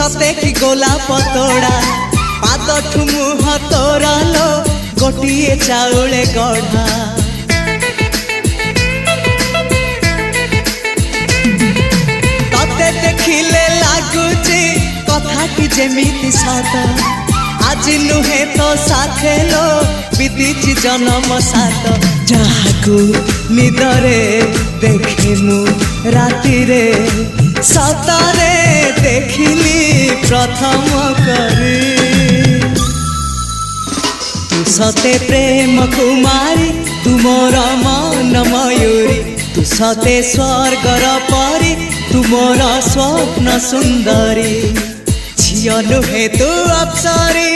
सते कि गोलाप तोड़ा पाद ठुमुह तोरा लो गोटिए चाउले गढ़ा तते देखिले लागुची कथा कि जेमिति सत आज नुहे तो साथे लो बीतीची जन्म सात जहाकू निदरे देखे मु राति रे सतरे देखिली प्रथम करी तू सते प्रेम कुमारी तू मोर मन मयूरी तू सते स्वर्गर परी तू मोर स्वप्न सुंदरी झियो नुहे तू अप्सरी